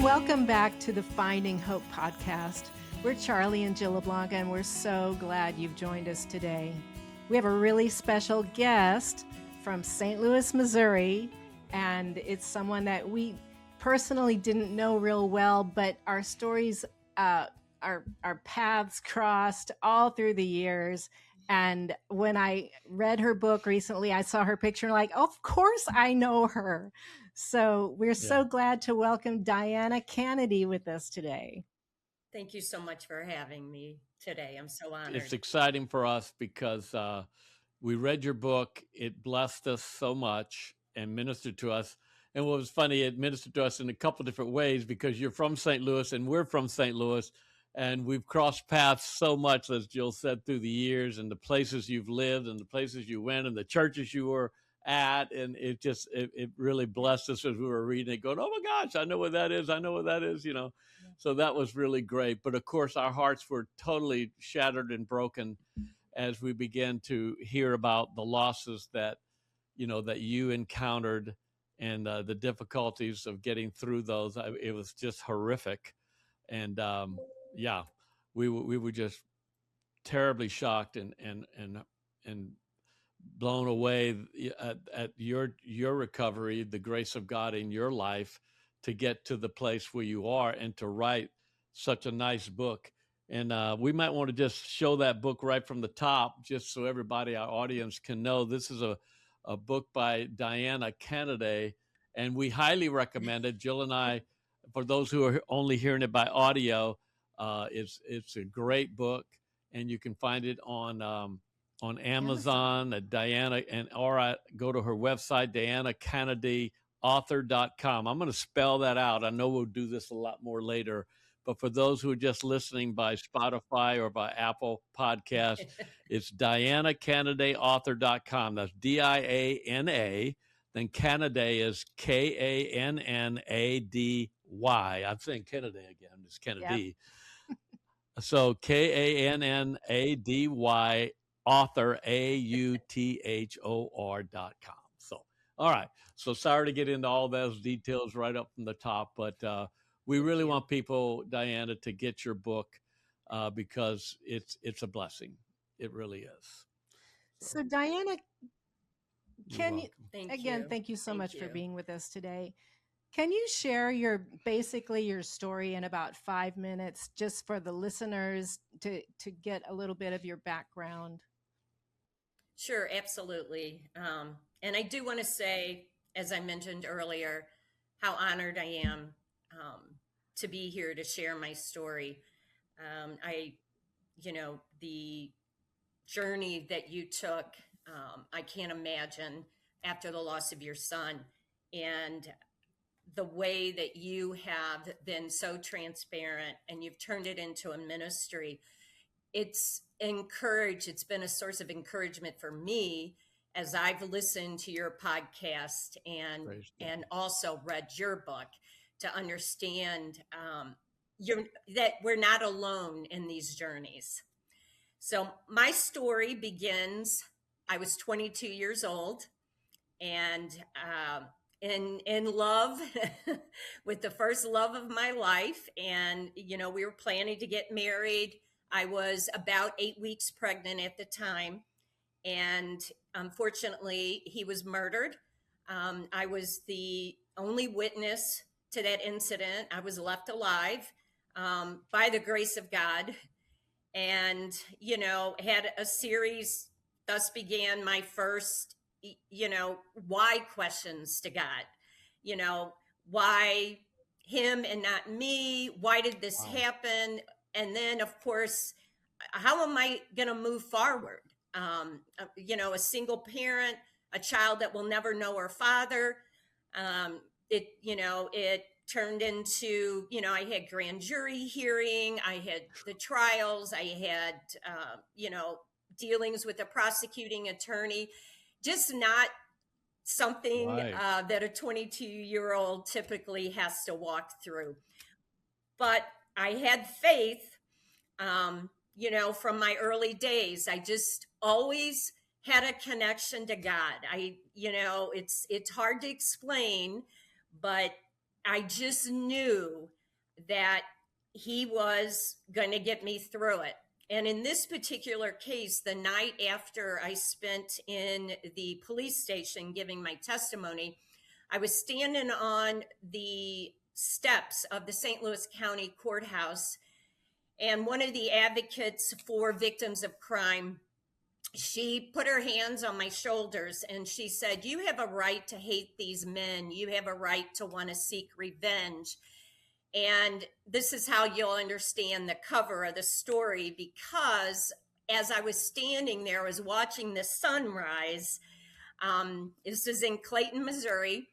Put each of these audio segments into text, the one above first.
Welcome back to the Finding Hope podcast. We're Charlie and Jill LeBlanc, and we're so glad you've joined us today. We have a really special guest from St. Louis, Missouri, and it's someone that we personally didn't know real well, but our stories, our paths crossed all through the years. And when I read her book recently, I saw her picture and like, oh, of course I know her. So we're so glad to welcome Diana Kannady with us today. Thank you so much for having me today. I'm so honored. It's exciting for us because we read your book. It blessed us so much and ministered to us. And what was funny, it ministered to us in a couple different ways because you're from St. Louis and we're from St. Louis. And we've crossed paths so much, as Jill said, through the years and the places you've lived and the places you went and the churches you were at. And it really blessed us as we were reading it, going, oh my gosh, I know what that is. I know what that is, Yeah. So that was really great. But of course, our hearts were totally shattered and broken as we began to hear about the losses that you encountered and the difficulties of getting through those. It was just horrific. And we were just terribly shocked and blown away at your recovery, the grace of God in your life to get to the place where you are and to write such a nice book. And we might want to just show that book right from the top, just so everybody, our audience, can know this is a book by Diana Kannady, and we highly recommend it. Jill and I, for those who are only hearing it by audio, it's a great book, and you can find it on Amazon at Diana, or go to her website, DianaKannadyAuthor.com. I'm going to spell that out. I know we'll do this a lot more later, but for those who are just listening by Spotify or by Apple Podcast, it's DianaKannadyAuthor.com. That's DIANA. Then Kannady is KANNADY. I'm saying Kennedy again. It's Kennedy. Yep. So KANNADY author, AUTHOR.com. So, all right. So sorry to get into all those details right up from the top, but we really want people, Diana, to get your book because it's a blessing. It really is. So Diana, thank you so much for being with us today. Can you share your story in about 5 minutes, just for the listeners to get a little bit of your background? Sure, absolutely. And I do want to say, as I mentioned earlier, how honored I am to be here to share my story. The journey that you took, I can't imagine after the loss of your son, and the way that you have been so transparent and you've turned it into a ministry. It's been a source of encouragement for me as I've listened to your podcast and also read your book to understand that we're not alone in these journeys. So my story begins, I was 22 years old and in love with the first love of my life. And, we were planning to get married. I was about 8 weeks pregnant at the time. And unfortunately, he was murdered. I was the only witness to that incident. I was left alive by the grace of God. And, had a series, thus began my first, why questions to God. Why him and not me? Why did this happen? And then, of course, how am I going to move forward? A single parent, a child that will never know her father. It turned into, I had grand jury hearing. I had the trials. I had, dealings with a prosecuting attorney. Just not something that a 22-year-old typically has to walk through. But I had faith, from my early days. I just always had a connection to God. It's hard to explain, but I just knew that he was going to get me through it. And in this particular case, the night after I spent in the police station giving my testimony, I was standing on the steps of the St. Louis County Courthouse, and one of the advocates for victims of crime, she put her hands on my shoulders and she said, "You have a right to hate these men. You have a right to want to seek revenge." And this is how you'll understand the cover of the story, because as I was standing there, I was watching the sunrise. This is in Clayton, Missouri.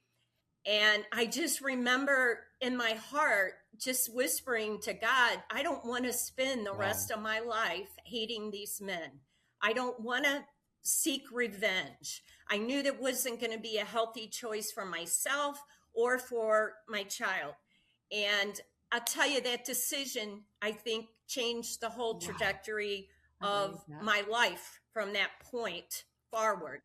And I just remember in my heart just whispering to God, I don't want to spend the rest of my life hating these men. I don't want to seek revenge. I knew that wasn't going to be a healthy choice for myself or for my child. And I'll tell you, that decision, I think, changed the whole trajectory of my life from that point forward.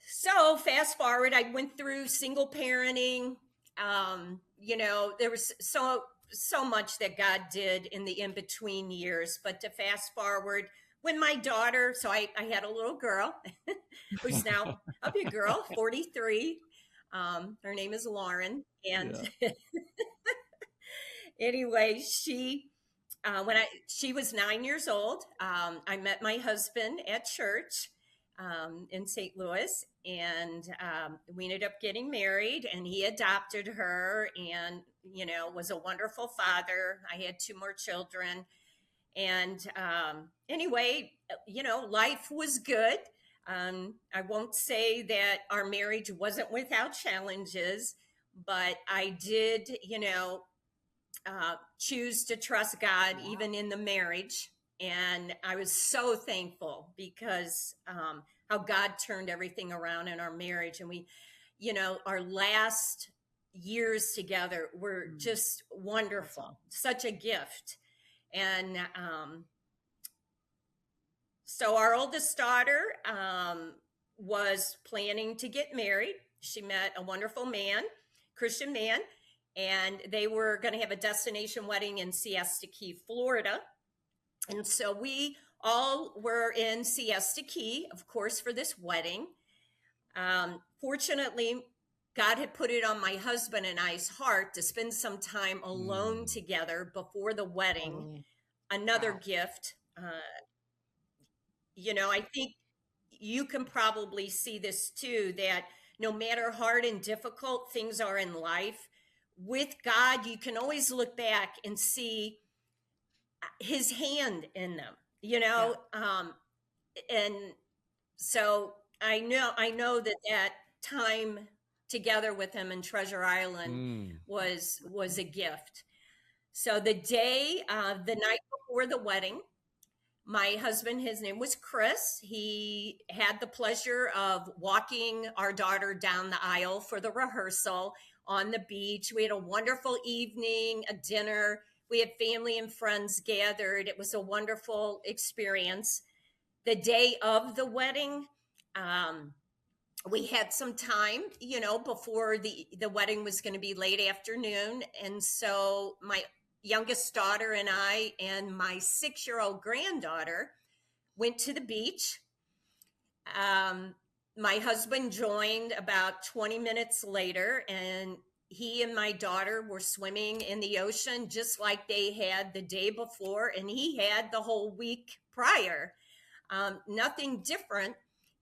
So fast forward, I went through single parenting. There was so much that God did in the in-between years. But to fast forward, when my daughter, so I had a little girl who's now a big girl, 43. Her name is Lauren. And anyway, she was 9 years old, I met my husband at church in St. Louis, and we ended up getting married, and he adopted her and, was a wonderful father. I had 2 more children. And anyway, life was good. I won't say that our marriage wasn't without challenges, but I did, choose to trust God even in the marriage. And I was so thankful because how God turned everything around in our marriage. And we, our last years together were just wonderful, such a gift. And so our oldest daughter was planning to get married. She met a wonderful man, Christian man, and they were going to have a destination wedding in Siesta Key, Florida. And so we all were in Siesta Key, of course, for this wedding. Fortunately, God had put it on my husband and I's heart to spend some time alone together before the wedding. Another gift. I think you can probably see this too, that no matter hard and difficult things are in life, with God, you can always look back and see his hand in them, and so I know that time together with him in Treasure Island was a gift. So the night before the wedding, my husband, his name was Chris. He had the pleasure of walking our daughter down the aisle for the rehearsal on the beach. We had a wonderful evening, a dinner. We had family and friends gathered. It was a wonderful experience. The day of the wedding, we had some time, before the wedding was going to be late afternoon. And so my youngest daughter and I and my 6-year-old granddaughter went to the beach. My husband joined about 20 minutes later, and he and my daughter were swimming in the ocean just like they had the day before, and he had the whole week prior. Nothing different,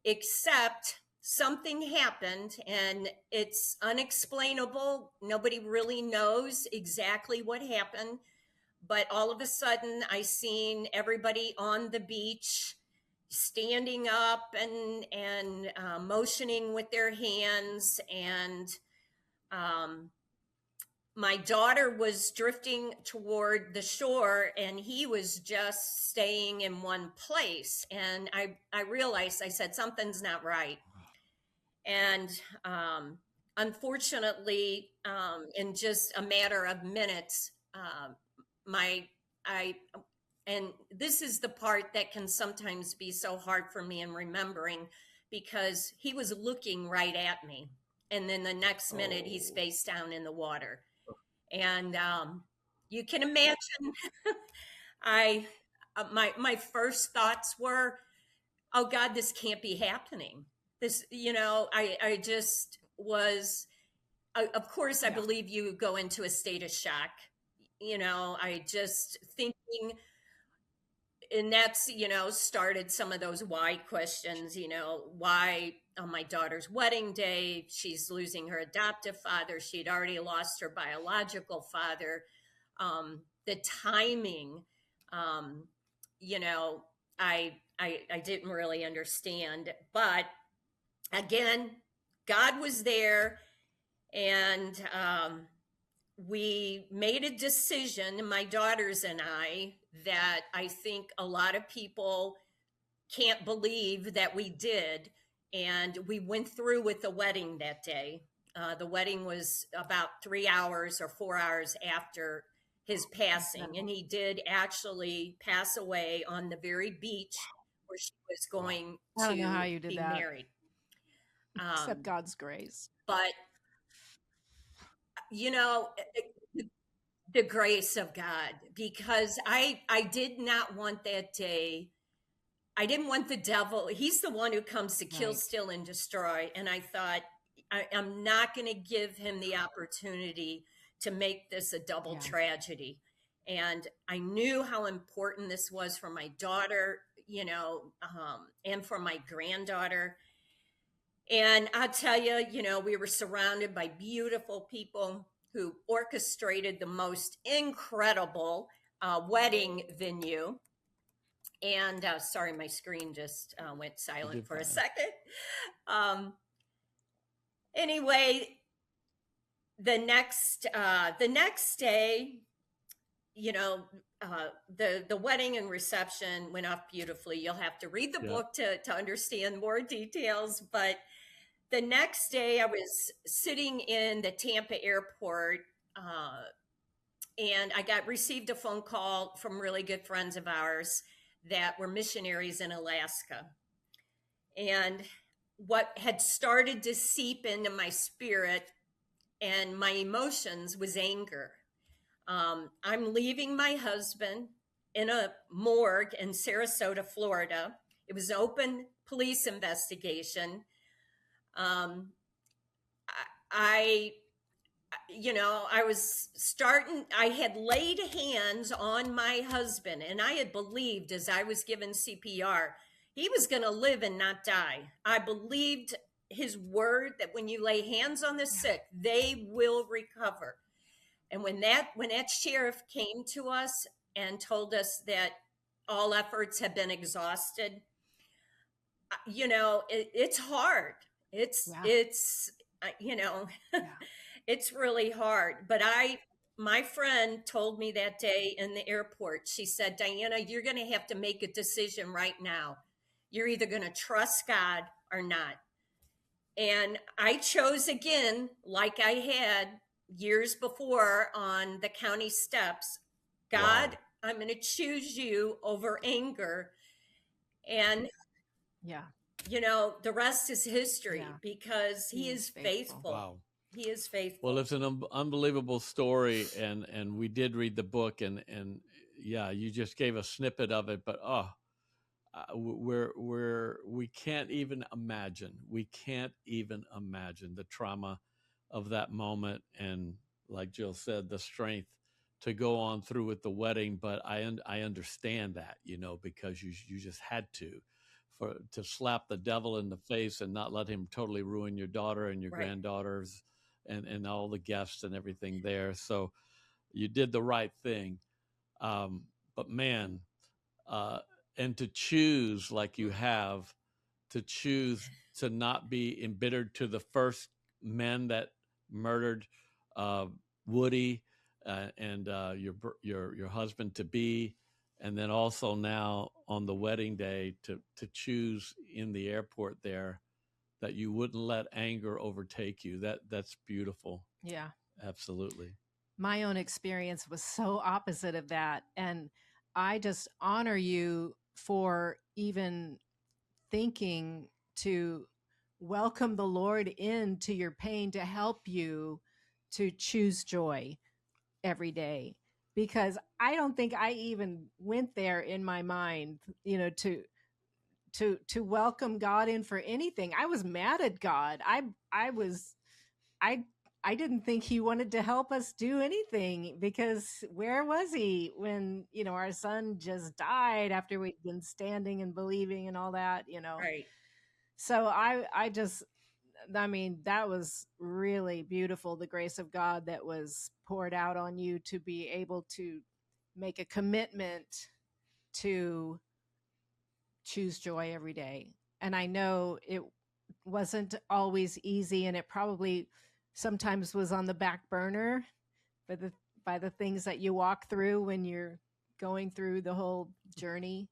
except something happened, and it's unexplainable. Nobody really knows exactly what happened, but all of a sudden I seen everybody on the beach standing up and motioning with their hands, and my daughter was drifting toward the shore, and he was just staying in one place. And I realized, I said, something's not right. And unfortunately, in just a matter of minutes, and this is the part that can sometimes be so hard for me in remembering, because he was looking right at me. And then the next minute he's face down in the water. And you can imagine, I my first thoughts were, oh God, this can't be happening. This, I just was. Of course, I Yeah. believe you go into a state of shock. I just thinking, and that's, started some of those why questions, why on my daughter's wedding day, she's losing her adoptive father. She'd already lost her biological father. The timing, um, you know, I didn't really understand, but again, God was there, and we made a decision, my daughters and I, that I think a lot of people can't believe that we did. And we went through with the wedding that day. The wedding was about 3 hours or 4 hours after his passing. And he did actually pass away on the very beach where she was going I don't know how to you did be that, married. except God's grace. But, you know, the grace of God, because I did not want that day. I didn't want the devil. He's the one who comes to kill, Right. steal, and destroy. And I thought, I'm not going to give him the opportunity to make this a double Yeah. tragedy. And I knew how important this was for my daughter, and for my granddaughter. And I'll tell you, we were surrounded by beautiful people who orchestrated the most incredible wedding venue. And sorry, my screen just went silent for a second. Anyway, the next day, the wedding and reception went off beautifully. You'll have to read the book to understand more details, but the next day I was sitting in the Tampa airport, and I received a phone call from really good friends of ours that were missionaries in Alaska. And what had started to seep into my spirit and my emotions was anger. I'm leaving my husband in a morgue in Sarasota, Florida. It was an open police investigation. I I had laid hands on my husband, and I had believed as I was given CPR, he was going to live and not die. I believed his word that when you lay hands on the sick, they will recover. And when that sheriff came to us and told us that all efforts had been exhausted, it's hard. It's it's really hard. But my friend told me that day in the airport, she said, Diana, you're going to have to make a decision right now. You're either going to trust God or not. And I chose again, like I had years before on the county steps. God, I'm going to choose you over anger. And the rest is history, because he is faithful. Wow. He is faithful. Well, it's an unbelievable story, and we did read the book, and yeah, you just gave a snippet of it, but we can't even imagine. We can't even imagine the trauma of that moment, and like Jill said, the strength to go on through with the wedding. But I understand that, because you just had to slap the devil in the face and not let him totally ruin your daughter and your granddaughters and all the guests and everything there. So you did the right thing. But man, and to choose like you have, to choose to not be embittered to the first men that murdered Woody and your husband to be, and then also now on the wedding day to choose in the airport there that you wouldn't let anger overtake you. That's beautiful. Yeah. Absolutely. My own experience was so opposite of that. And I just honor you for even thinking to welcome the Lord into your pain to help you to choose joy. every day, because I don't think I even went there in my mind, to welcome God in for anything. I was mad at God. I was I I didn't think he wanted to help us do anything, because where was he when, our son just died after we'd been standing and believing and all that. Right. So I mean, that was really beautiful, the grace of God that was poured out on you to be able to make a commitment to choose joy every day. And I know it wasn't always easy, and it probably sometimes was on the back burner by the things that you walk through when you're going through the whole journey.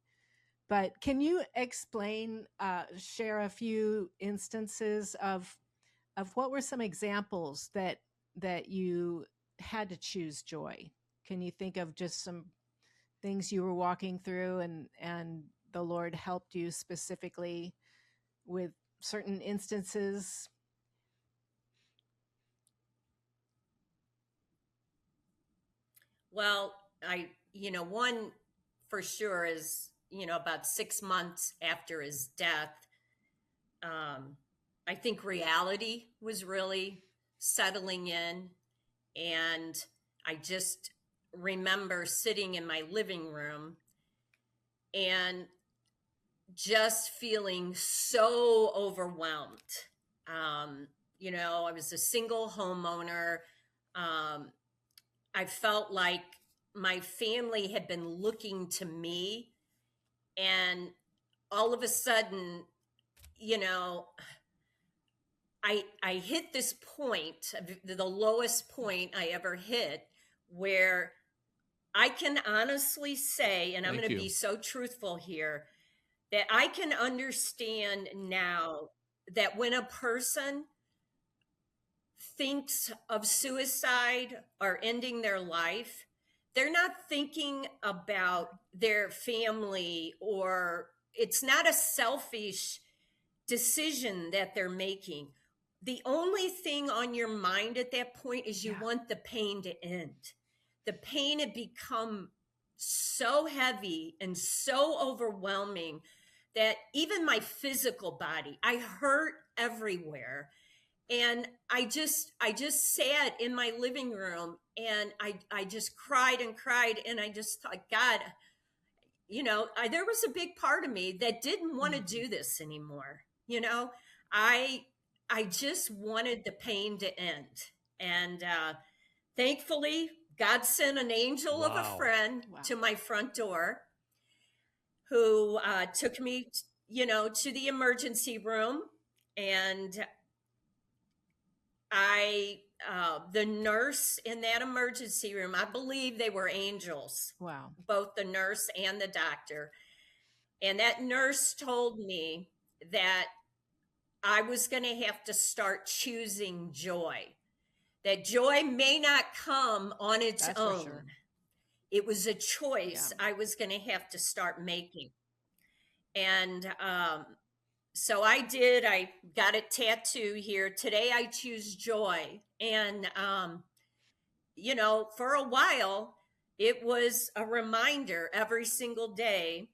But can you explain, share a few instances of what were some examples that you had to choose joy? Can you think of just some things you were walking through, and the Lord helped you specifically with certain instances? Well, one for sure is, about 6 months after his death, I think reality was really settling in. And I just remember sitting in my living room and just feeling so overwhelmed. I was a single homeowner. Um, I felt like my family had been looking to me, and all of a sudden, you know, I hit this point, the lowest point I ever hit, where I can honestly say, and I'm Thank going to be you. so truthful here, that I can understand now that when a person thinks of suicide or ending their life, they're not thinking about their family, or it's not a selfish decision that they're making. The only thing on your mind at that point is you want the pain to end. The pain had become so heavy and so overwhelming that even my physical body, I hurt everywhere. And I just sat in my living room, and I just cried and cried, and I just thought, God, there was a big part of me that didn't want to do this anymore. I I just wanted the pain to end. And thankfully, God sent an angel of a Wow. friend Wow. to my front door, who took me, to the emergency room. And the nurse in that emergency room, I believe they were angels, Wow. both the nurse and the doctor. And that nurse told me that I was going to have to start choosing joy, that joy may not come on its That's own. for sure. It was a choice I was going to have to start making. And so I did. I got a tattoo here. Today I choose joy. And, for a while, it was a reminder every single day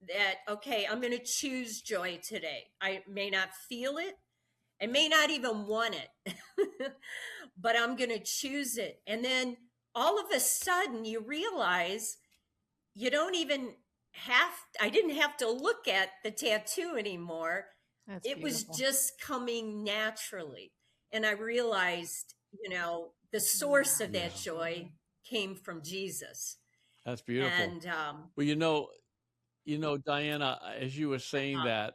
that, okay, I'm going to choose joy today. I may not feel it, I may not even want it, but I'm going to choose it. And then all of a sudden you realize you don't even I didn't have to look at the tattoo anymore. That's It was beautiful. just coming naturally. And I realized, the source of that joy came from Jesus. That's beautiful. And Well, Diana, as you were saying that,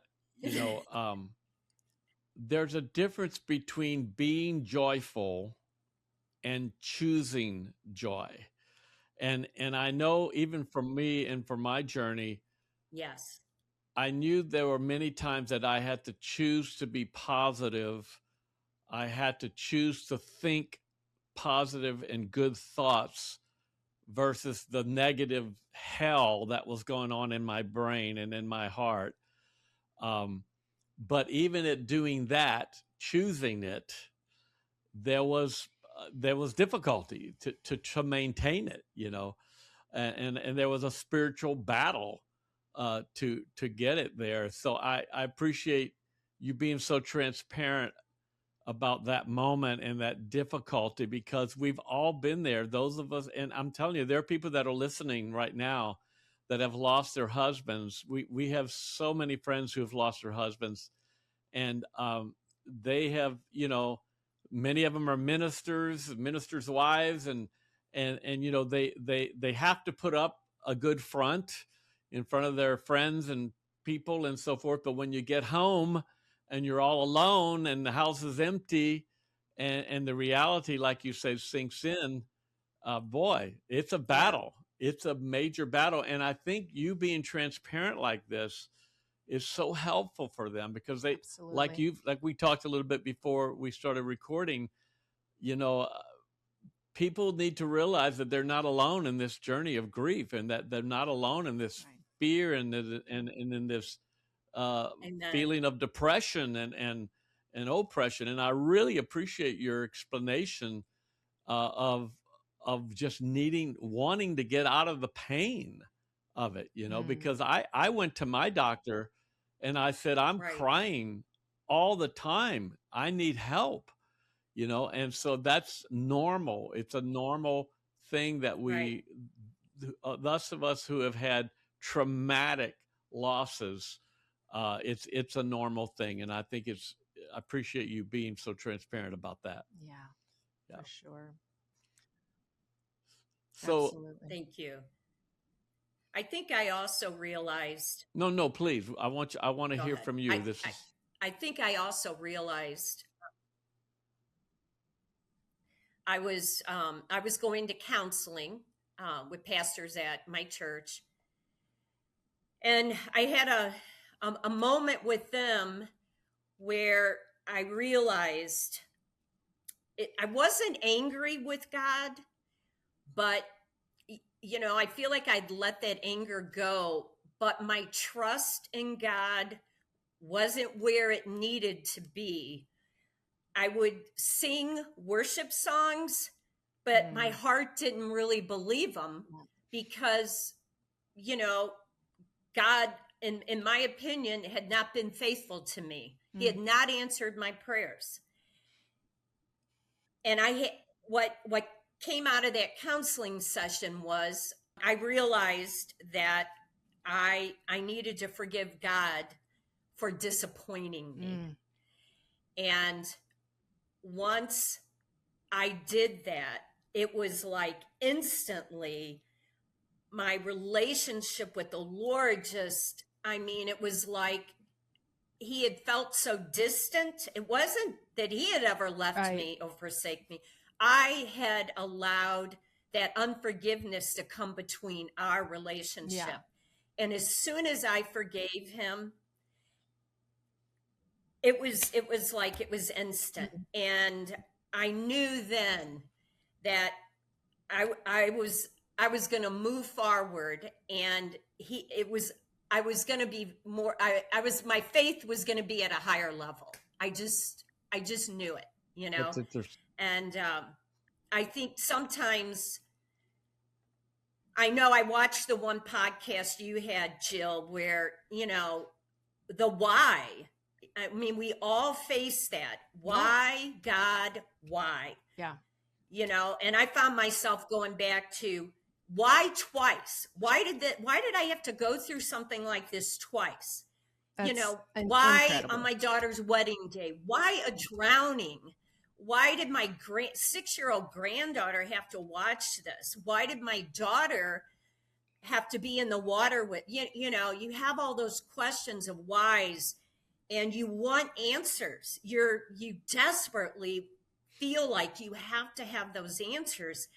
there's a difference between being joyful and choosing joy. And I know, even for me and for my journey, yes, I knew there were many times that I had to choose to be positive. I had to choose to think positive and good thoughts versus the negative hell that was going on in my brain and in my heart. But even at doing that, choosing it, there was there was difficulty to maintain it, and there was a spiritual battle to get it there. So I appreciate you being so transparent about that moment and that difficulty, because we've all been there, those of us. And I'm telling you, there are people that are listening right now that have lost their husbands. We have so many friends who have lost their husbands, and they have, many of them are ministers' wives, and they have to put up a good front in front of their friends and people and so forth. But when you get home and you're all alone and the house is empty, and the reality, like you say, sinks in, boy, it's a battle. It's a major battle. And I think you being transparent like this is so helpful for them, because they, Absolutely. like we talked a little bit before we started recording, you know, people need to realize that they're not alone in this journey of grief, and that they're not alone in this Right. fear and in this Amen. feeling of depression and oppression. And I really appreciate your explanation of just wanting to get out of the pain of it, because I went to my doctor and I said, I'm Right. crying all the time. I need help, and so that's normal. It's a normal thing that Right. thus of us who have had traumatic losses, it's a normal thing. And I think I appreciate you being so transparent about that. Yeah, Yeah. for sure. So Absolutely. Thank you. I think I also realized. no, please. I want to Go hear ahead. from you. This is I think I also realized I was going to counseling with pastors at my church, and I had a moment with them where I realized I wasn't angry with God, but I feel like I'd let that anger go, but my trust in God wasn't where it needed to be. I would sing worship songs, but my heart didn't really believe them, because, God, in my opinion, had not been faithful to me. He had not answered my prayers. And what came out of that counseling session was I realized that I needed to forgive God for disappointing me. And once I did that, it was like instantly my relationship with the Lord it was like he had felt so distant. It wasn't that he had ever left me or forsake me. I had allowed that unforgiveness to come between our relationship. Yeah. And as soon as I forgave him, it was like it was instant. And I knew then that I was going to move forward, and I was going to be more, my faith was going to be at a higher level. I just knew it, That's interesting. And I think sometimes, I know I watched the one podcast you had, Jill, where, the why. I mean, we all face that. Why, God, why? Yeah. And I found myself going back to why twice? Why did I have to go through something like this twice? That's why incredible. On my daughter's wedding day? Why a drowning? Why did my 6-year-old granddaughter have to watch this? Why did my daughter have to be in the water with, you have all those questions of whys, and you want answers. You desperately feel like you have to have those answers.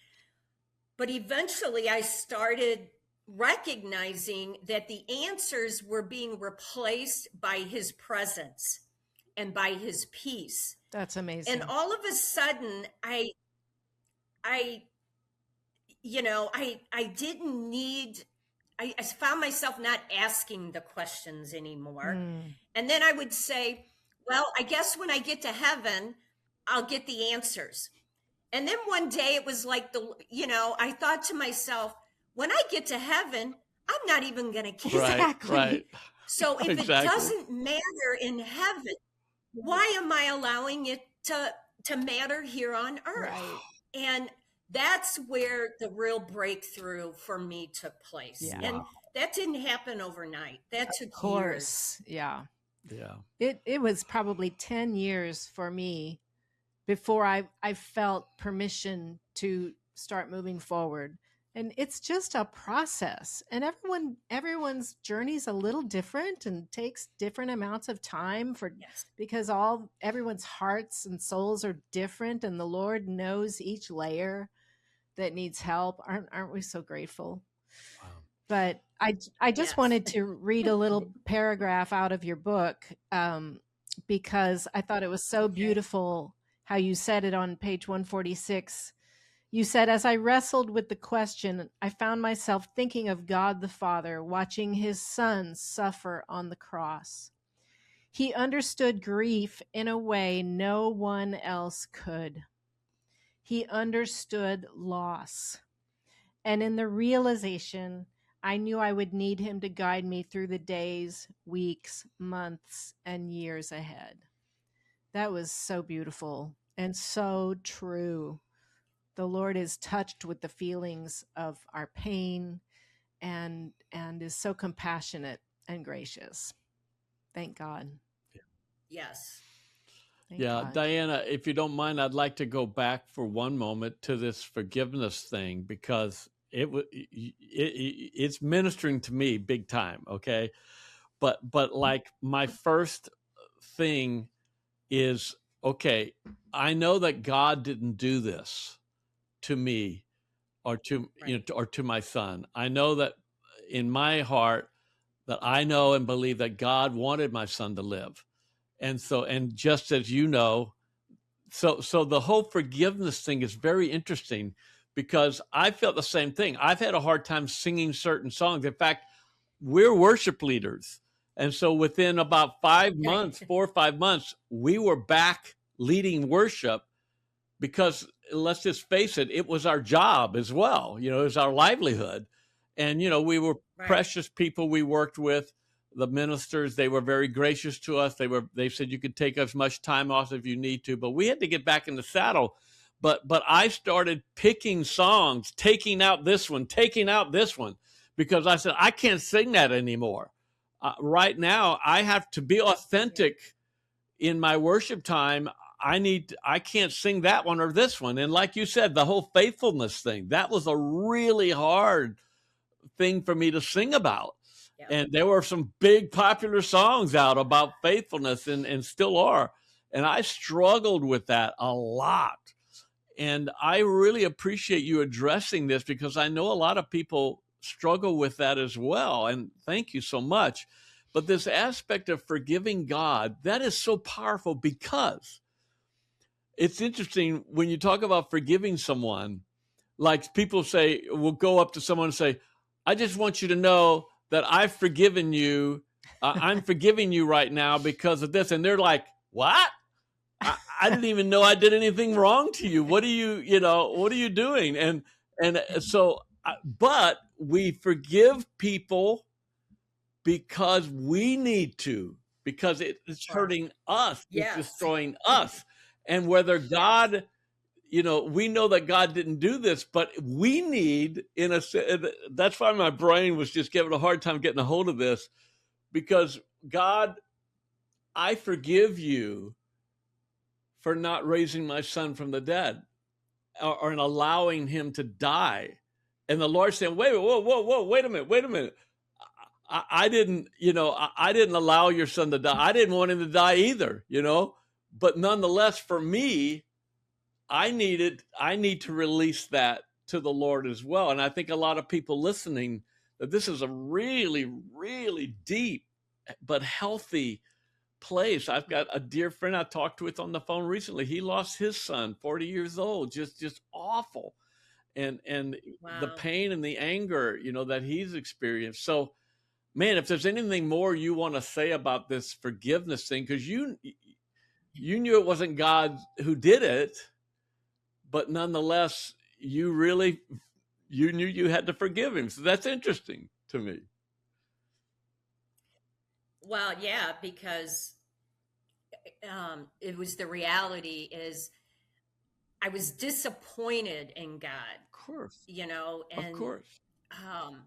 But eventually I started recognizing that the answers were being replaced by his presence and by his peace. That's amazing. And all of a sudden I didn't need, I found myself not asking the questions anymore. And then I would say, well, I guess when I get to heaven, I'll get the answers. And then one day it was like I thought to myself, when I get to heaven, I'm not even going to care. Right, Exactly. right. So if it Exactly. doesn't matter in heaven, why am I allowing it to matter here on earth? Right. And that's where the real breakthrough for me took place. Yeah. And that didn't happen overnight. That took Of course. years. Yeah. Yeah. It was probably 10 years for me before I felt permission to start moving forward. And it's just a process. And everyone's journey is a little different and takes different amounts of time because everyone's hearts and souls are different, and the Lord knows each layer that needs help. Aren't we so grateful? Wow. But I just wanted to read a little paragraph out of your book because I thought it was so beautiful how you said it on page 146. You said, as I wrestled with the question, I found myself thinking of God the Father watching his son suffer on the cross. He understood grief in a way no one else could. He understood loss. And in the realization, I knew I would need him to guide me through the days, weeks, months, and years ahead. That was so beautiful and so true. The Lord is touched with the feelings of our pain and is so compassionate and gracious. Thank God. Yes. Thank Yeah, God. Diana, if you don't mind, I'd like to go back for one moment to this forgiveness thing, because it's ministering to me big time. Okay, but like my first thing is, okay, I know that God didn't do this to me or to or to my son. I know that in my heart that I know and believe that God wanted my son to live. And so, and just as you know, so the whole forgiveness thing is very interesting, because I felt the same thing. I've had a hard time singing certain songs. In fact, we're worship leaders. And so within about 5 months, 4 or 5 months, we were back leading worship, because let's just face it, it was our job as well. It was our livelihood. And, we were precious people we worked with. The ministers, they were very gracious to us. They said you could take as much time off if you need to, but we had to get back in the saddle. But I started picking songs, taking out this one, because I said, I can't sing that anymore. Right now, I have to be authentic in my worship time. I can't sing that one or this one. And like you said, the whole faithfulness thing, that was a really hard thing for me to sing about. Yeah. And there were some big popular songs out about faithfulness, and still are. And I struggled with that a lot. And I really appreciate you addressing this, because I know a lot of people struggle with that as well. And thank you so much. But this aspect of forgiving God, that is so powerful, because it's interesting when you talk about forgiving someone, like people say, we'll go up to someone and say, I just want you to know that I've forgiven you. I'm forgiving you right now because of this. And they're like, what? I didn't even know I did anything wrong to you. What are what are you doing? And so, but we forgive people because we need to, because it's hurting us. It's destroying us. And whether God, we know that God didn't do this, but we need, that's why my brain was just giving a hard time getting a hold of this, because God, I forgive you for not raising my son from the dead, or allowing him to die. And the Lord said, wait a minute. I didn't allow your son to die. I didn't want him to die either, but nonetheless, for me, I need to release that to the Lord as well. And I think a lot of people listening, that this is a really, really deep but healthy place. I've got a dear friend I talked with on the phone recently. He lost his son, 40 years old, just awful. And wow. The pain and the anger, that he's experienced. So, man, if there's anything more you want to say about this forgiveness thing, because you knew it wasn't God who did it, but nonetheless, you knew you had to forgive him. So that's interesting to me. Well, yeah, because it was the reality is I was disappointed in God, Of course. Of and course. um,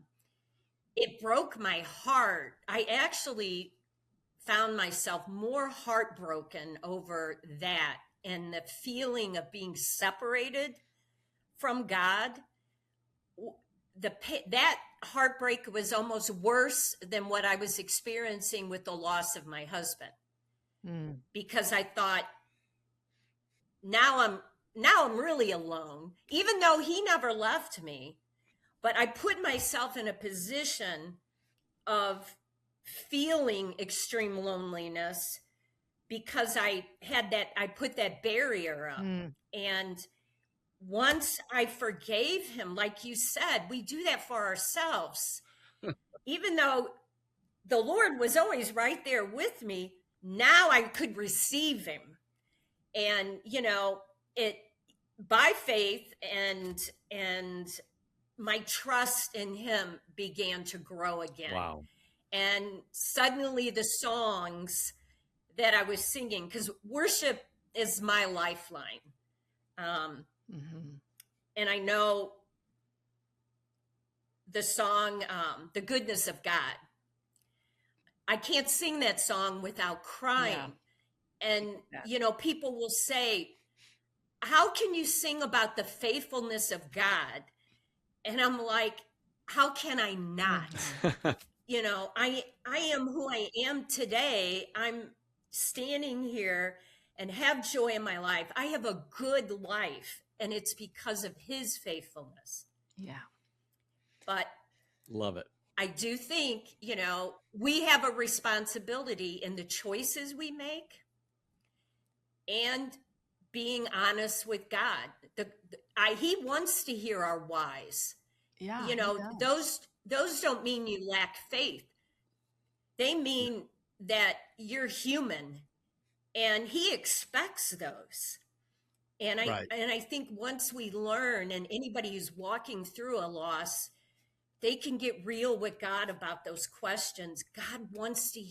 it broke my heart. I actually found myself more heartbroken over that and the feeling of being separated from God. That heartbreak was almost worse than what I was experiencing with the loss of my husband, because I thought, now I'm really alone, even though he never left me. But I put myself in a position of feeling extreme loneliness because I put that barrier up. And once I forgave him, like you said, we do that for ourselves. Even though the Lord was always right there with me, now I could receive him. And, it by faith, and my trust in him began to grow again. Wow. And suddenly the songs that I was singing, because worship is my lifeline. And I know the song, The Goodness of God. I can't sing that song without crying. Yeah. And, people will say, how can you sing about the faithfulness of God? And I'm like, how can I not? I am who I am today. I'm standing here and have joy in my life. I have a good life, and it's because of his faithfulness. Yeah. But love it. I do think, we have a responsibility in the choices we make and being honest with God. He wants to hear our whys. Yeah. Those don't mean you lack faith. They mean that you're human, and he expects those. And I think once we learn, and anybody who's walking through a loss, they can get real with God about those questions. God wants to,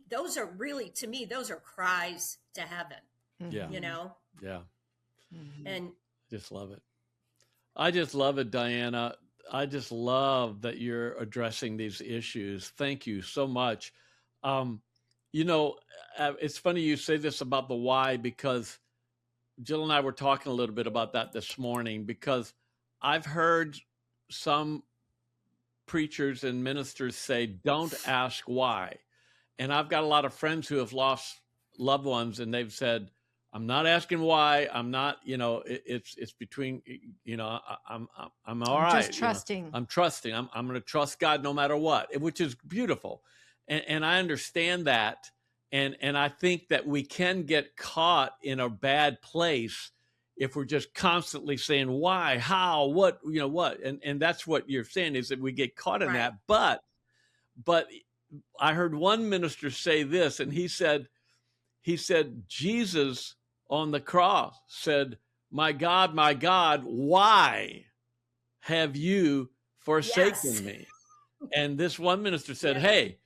those are really, to me, those are cries to heaven. Yeah. Yeah. And just love it. I just love it, Diana. I just love that you're addressing these issues. Thank you so much. It's funny you say this about the why, because Jill and I were talking a little bit about that this morning, because I've heard some preachers and ministers say, don't ask why. And I've got a lot of friends who have lost loved ones, and they've said, I'm not asking why. I'm not, it's between, I'm all right. Just trusting. I'm trusting. I'm going to trust God no matter what, which is beautiful. And I understand that. And I think that we can get caught in a bad place if we're just constantly saying why, how, what, what. And that's what you're saying, is that we get caught in that. But I heard one minister say this, and he said, Jesus on the cross said, my God, why have you forsaken me? And this one minister said, hey,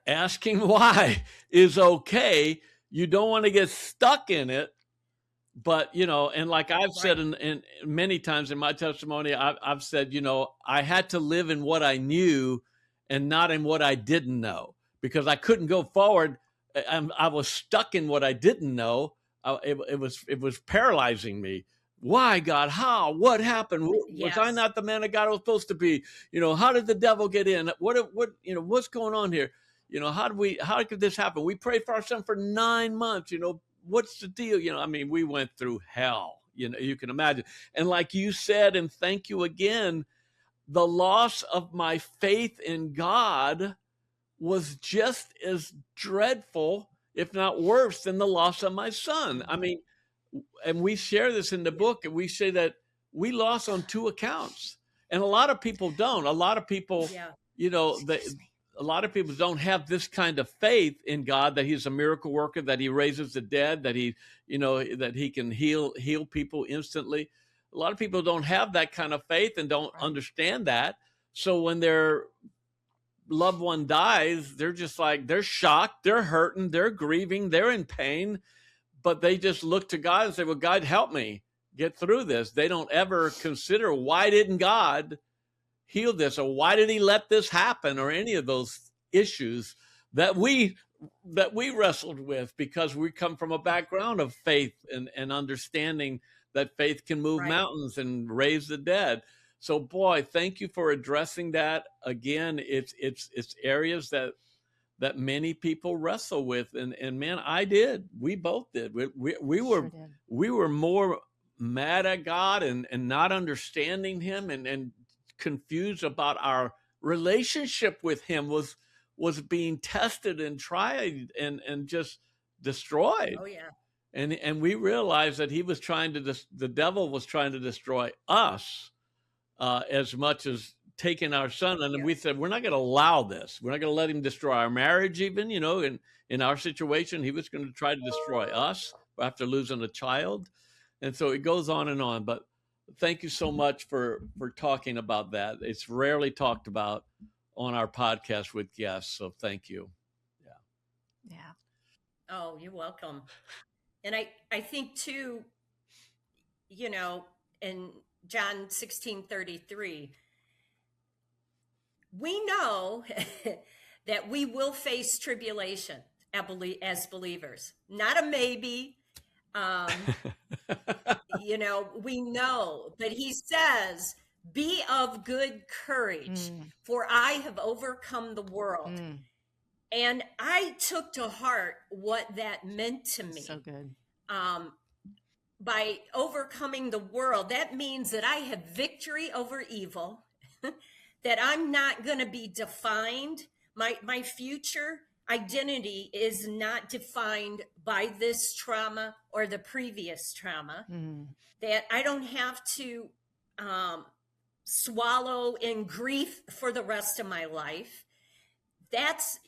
asking why is okay. You don't want to get stuck in it. But, and like I've said in many times in my testimony, I've said, I had to live in what I knew and not in what I didn't know, because I couldn't go forward. I was stuck in what I didn't know. It was paralyzing me. Why, God? How? What happened? Was I not the man of God I was supposed to be? How did the devil get in? What's going on here? How could this happen? We prayed for our son for 9 months. What's the deal? We went through hell. You can imagine. And like you said, and thank you again, the loss of my faith in God was just as dreadful, if not worse, than the loss of my son. And we share this in the book, and we say that we lost on 2 accounts. And a lot of people don't. A lot of people, a lot of people don't have this kind of faith in God, that he's a miracle worker, that he raises the dead, that he can heal people instantly. a lot of people don't have that kind of faith and don't Right. understand that. So when their loved one dies, they're just like, they're shocked, they're hurting, they're grieving, they're in pain, but they just look to God and say, well, God, help me get through this. They don't ever consider, why didn't God heal this, or why did he let this happen, or any of those issues that we wrestled with, because we come from a background of faith and understanding that faith can move Right. mountains and raise the dead. So boy, thank you for addressing that. Again, it's areas that many people wrestle with, and man, we both did. We were more mad at God and not understanding him, and confused about our relationship with him was being tested and tried and just destroyed. Oh yeah. And we realized that he was the devil was trying to destroy us as much as taking our son. And we said, we're not going to allow this. We're not going to let him destroy our marriage even, in our situation, he was going to try to destroy us after losing a child. And so it goes on and on. But thank you so much for talking about that. It's rarely talked about on our podcast with guests. So thank you. Yeah. Oh, you're welcome. And I think too, in John 16:33, we know that we will face tribulation as believers. Not a maybe. We know, but he says, be of good courage, for I have overcome the world. And I took to heart what that meant to me. So good. By overcoming the world, that means that I have victory over evil, that I'm not going to be defined. My future identity is not defined by this trauma or the previous trauma, that I don't have to swallow in grief for the rest of my life. That's,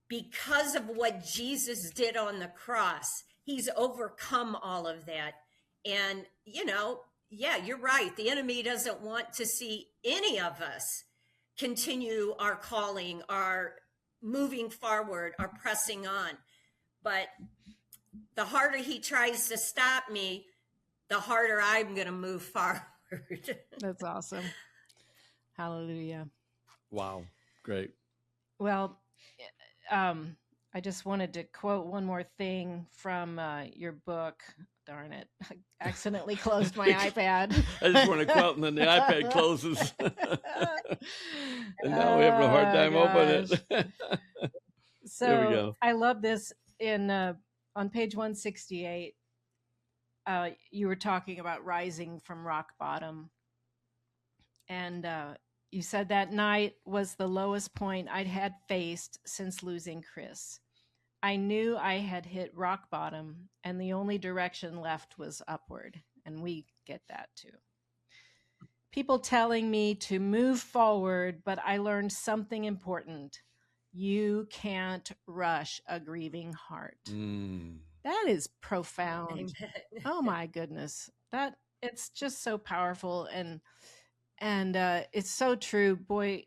because of what Jesus did on the cross, he's overcome all of that. And, you're right. The enemy doesn't want to see any of us continue our calling, our moving forward, our pressing on. But the harder he tries to stop me, the harder I'm going to move forward. That's awesome. Hallelujah. Wow. Great. Well, I just wanted to quote one more thing from your book. Darn it. I accidentally closed my iPad. I just want to quote, and then the iPad closes. And now we have a hard time opening it. So There we go. I love this on page 168. You were talking about rising from rock bottom. And you said that night was the lowest point I'd had faced since losing Chris. I knew I had hit rock bottom, and the only direction left was upward. And we get that too. People telling me to move forward, but I learned something important. You can't rush a grieving heart. That is profound. Oh my goodness. It's just so powerful. And it's so true. Boy,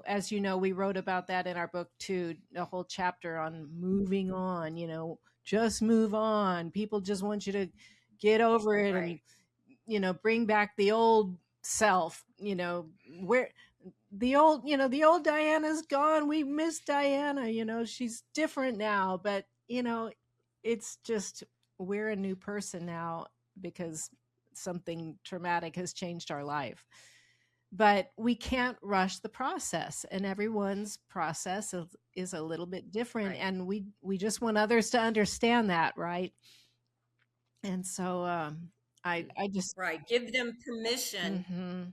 as you know, we wrote about that in our book too, a whole chapter on moving on, just move on. People just want you to get over it, right, and, bring back the old self, where the old Diana's gone. We miss Diana, she's different now, but it's just, we're a new person now because something traumatic has changed our life. But we can't rush the process, and everyone's process is a little bit different. Right. And we just want others to understand that. Right. And so I just, right. Give them permission. Mm-hmm.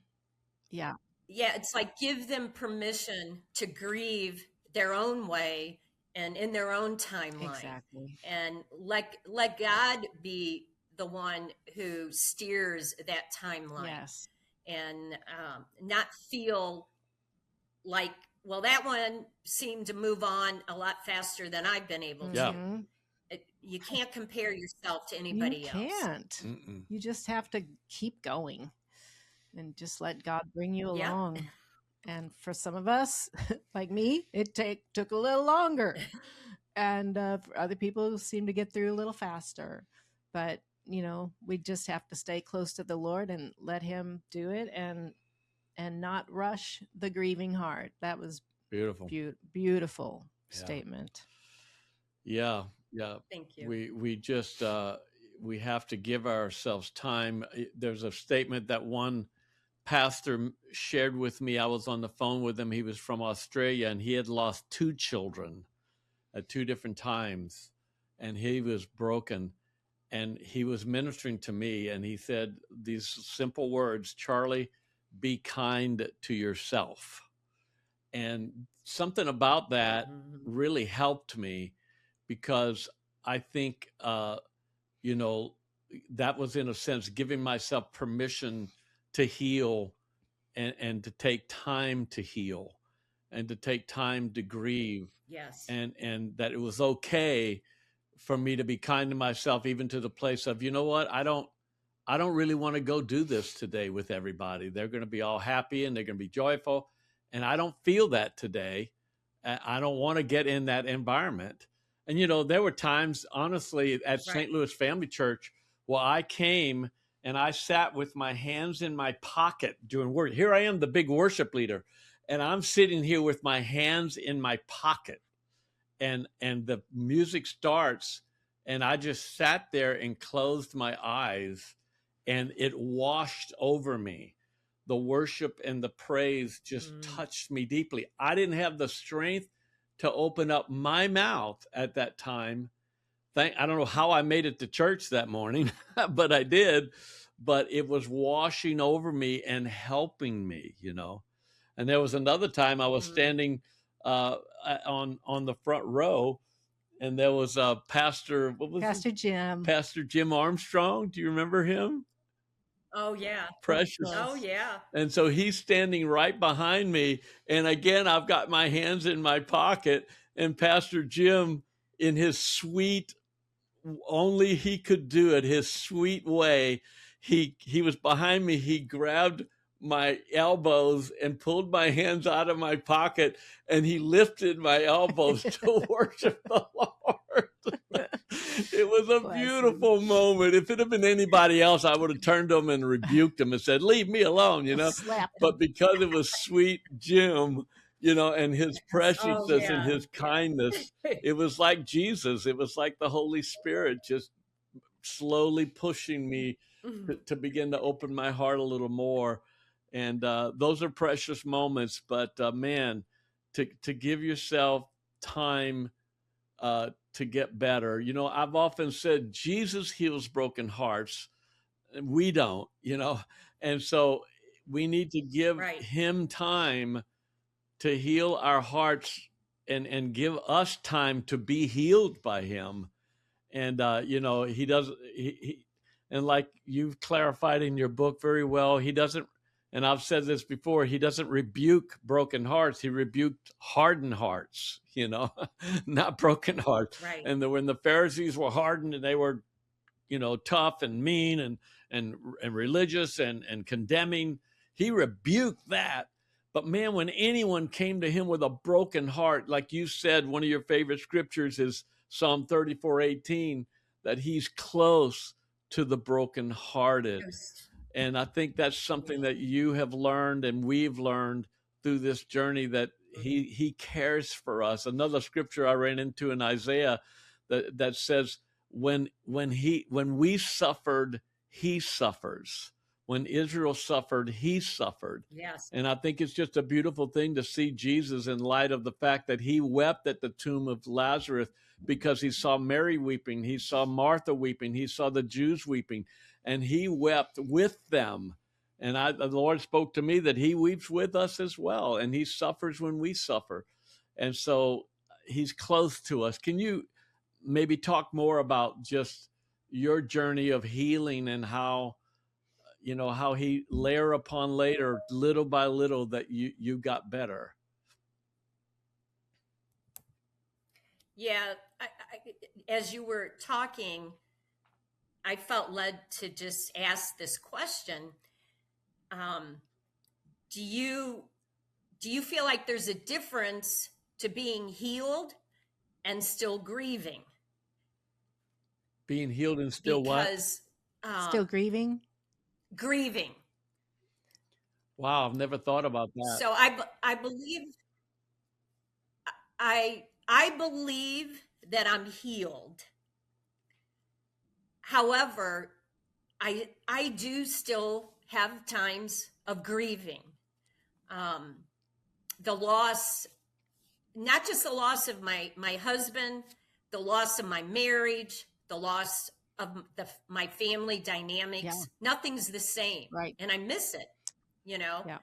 Yeah. Yeah. It's like, give them permission to grieve their own way and in their own timeline. Exactly. And let God be the one who steers that timeline. Yes. And not feel like, well, that one seemed to move on a lot faster than I've been able to. You can't compare yourself to You anybody else. can't. You just have to keep going and just let God bring you Yep. along. And for some of us, like me, it took a little longer. And for other people who seem to get through a little faster. But, we just have to stay close to the Lord and let him do it and not rush the grieving heart. That was Beautiful. Beautiful statement. Yeah. Thank you. We just we have to give ourselves time. There's a statement that one pastor shared with me. I was on the phone with him. He was from Australia, and he had lost 2 children at 2 different times, and he was broken. And he was ministering to me, and he said these simple words, Charlie, be kind to yourself. And something about that really helped me, because I think, that was, in a sense, giving myself permission to heal and to take time to heal and to take time to grieve. Yes. And that it was okay for me to be kind to myself, even to the place of, you know what, I don't really want to go do this today with everybody. They're going to be all happy and they're going to be joyful. And I don't feel that today. I don't want to get in that environment. And, there were times, honestly, at St. Louis Family Church, where I came and I sat with my hands in my pocket doing work. Here I am, the big worship leader, and I'm sitting here with my hands in my pocket. And the music starts, and I just sat there and closed my eyes, and it washed over me. The worship and the praise just touched me deeply. I didn't have the strength to open up my mouth at that time. I don't know how I made it to church that morning, but I did. But it was washing over me and helping me, And there was another time I was standing on the front row, and there was a pastor. What was Pastor Jim? Pastor Jim Armstrong. Do you remember him? Oh yeah. Precious. Oh yeah. And so he's standing right behind me, and again, I've got my hands in my pocket, and Pastor Jim, in his sweet, only he could do it, his sweet way, he was behind me. He grabbed my elbows and pulled my hands out of my pocket, and he lifted my elbows to worship the Lord. It was a beautiful moment. If it had been anybody else, I would have turned to him and rebuked him and said, leave me alone, But because it was sweet Jim, and his preciousness and his kindness, it was like Jesus. It was like the Holy Spirit just slowly pushing me to begin to open my heart a little more. And those are precious moments. But man, to give yourself time to get better. I've often said Jesus heals broken hearts. We don't, and so we need to give him time to heal our hearts and give us time to be healed by him. And, he does, and like you've clarified in your book very well, he doesn't, and I've said this before, he doesn't rebuke broken hearts. He rebuked hardened hearts, not broken hearts. Right. And when the Pharisees were hardened and they were, tough and mean and religious and condemning, he rebuked that. But man, when anyone came to him with a broken heart, like you said, one of your favorite scriptures is Psalm 34:18, that he's close to the brokenhearted. Yes. And I think that's something that you have learned and we've learned through this journey, that he cares for us. Another scripture I ran into in Isaiah that says, when we suffered, he suffers. When Israel suffered, he suffered. Yes. And I think it's just a beautiful thing to see Jesus in light of the fact that he wept at the tomb of Lazarus because he saw Mary weeping, he saw Martha weeping, he saw the Jews weeping, and he wept with them. And the Lord spoke to me that he weeps with us as well, and he suffers when we suffer. And so he's close to us. Can you maybe talk more about just your journey of healing and how he layer upon layer, little by little, that you got better? Yeah, as you were talking, I felt led to just ask this question. Do you feel like there's a difference to being healed and still grieving? Being healed and still Because Still grieving? grieving. Wow, I've never thought about that. So I believe I believe that I'm healed. However, I do still have times of grieving. The loss, not just the loss of my husband, the loss of my marriage, the loss of my family dynamics. Yeah. Nothing's the same. Right. And I miss it, you know? Yeah.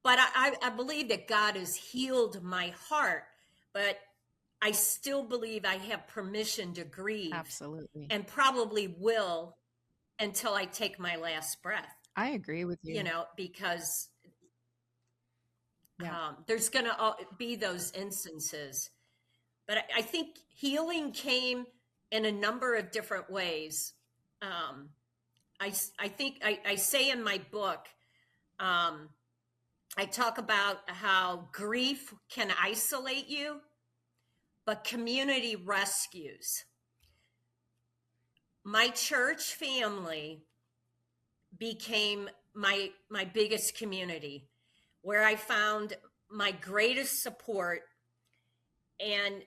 But I believe that God has healed my heart, but I still believe I have permission to grieve. Absolutely. And probably will until I take my last breath. I agree with you. You know, because Yeah. there's going to be those instances. But I think healing came in a number of different ways. I think I say in my book, I talk about how grief can isolate you, but community rescues. My church family became my biggest community, where I found my greatest support. And,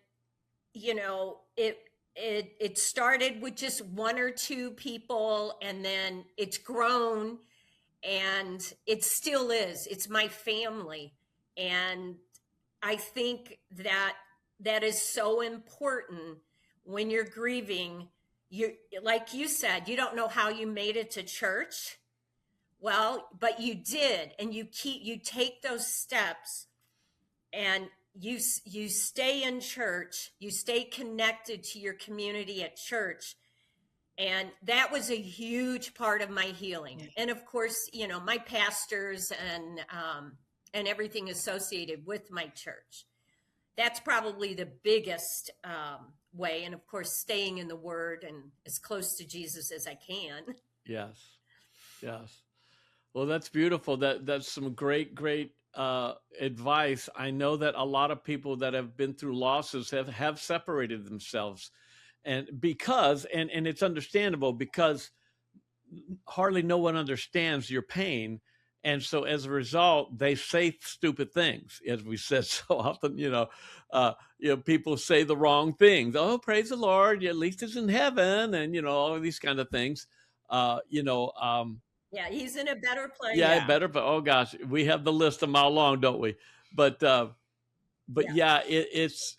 you know, it started with just one or two people, and then it's grown, and it still is. It's my family. And I think that is so important when you're grieving. You, like you said, you don't know how you made it to church. Well, but you did, and you take those steps, and you stay in church, you stay connected to your community at church. And that was a huge part of my healing. Yeah. And of course, you know, my pastors and everything associated with my church. That's probably the biggest way. And of course, staying in the Word and as close to Jesus as I can. Yes. Well, that's beautiful. That's some great advice. I know that a lot of people that have been through losses have separated themselves, and it's understandable, because hardly no one understands your pain. And so as a result, they say stupid things, as we said so often. People say the wrong things. Oh, praise the Lord, at least it's in heaven, and all of these kind of things. Yeah, he's in a better place. Yeah, better. But oh gosh, we have the list a mile long, don't we? But yeah, it's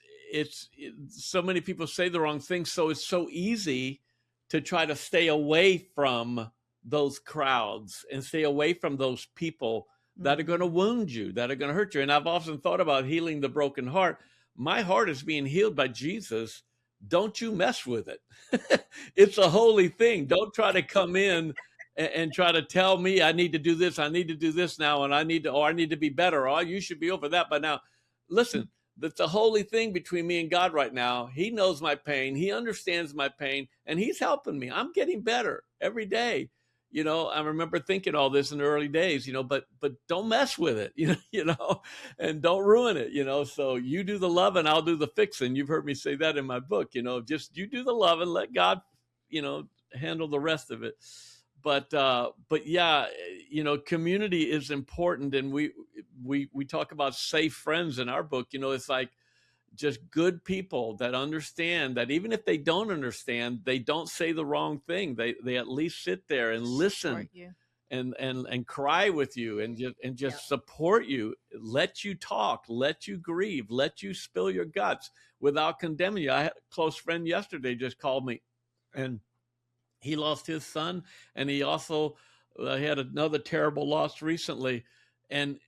so many people say the wrong things, so it's so easy to try to stay away from those crowds and stay away from those people that are going to wound you, that are going to hurt you. And I've often thought about healing the broken heart. My heart is being healed by Jesus. Don't you mess with it. It's a holy thing. Don't try to come in and try to tell me I need to do this now, and I need to be better, or you should be over that by now. Listen, that's a holy thing between me and God right now. He knows my pain. He understands my pain, and he's helping me. I'm getting better every day. I remember thinking all this in the early days, but don't mess with it, and don't ruin it, so you do the loving, I'll do the fixing. You've heard me say that in my book, just you do the loving, let God, handle the rest of it. But yeah, community is important. And we talk about safe friends in our book. It's like just good people that understand that even if they don't understand, they don't say the wrong thing. They at least sit there and listen and cry with you and just support you, let you talk, let you grieve, let you spill your guts without condemning you. I had a close friend yesterday just called me, and he lost his son, and he also had another terrible loss recently. And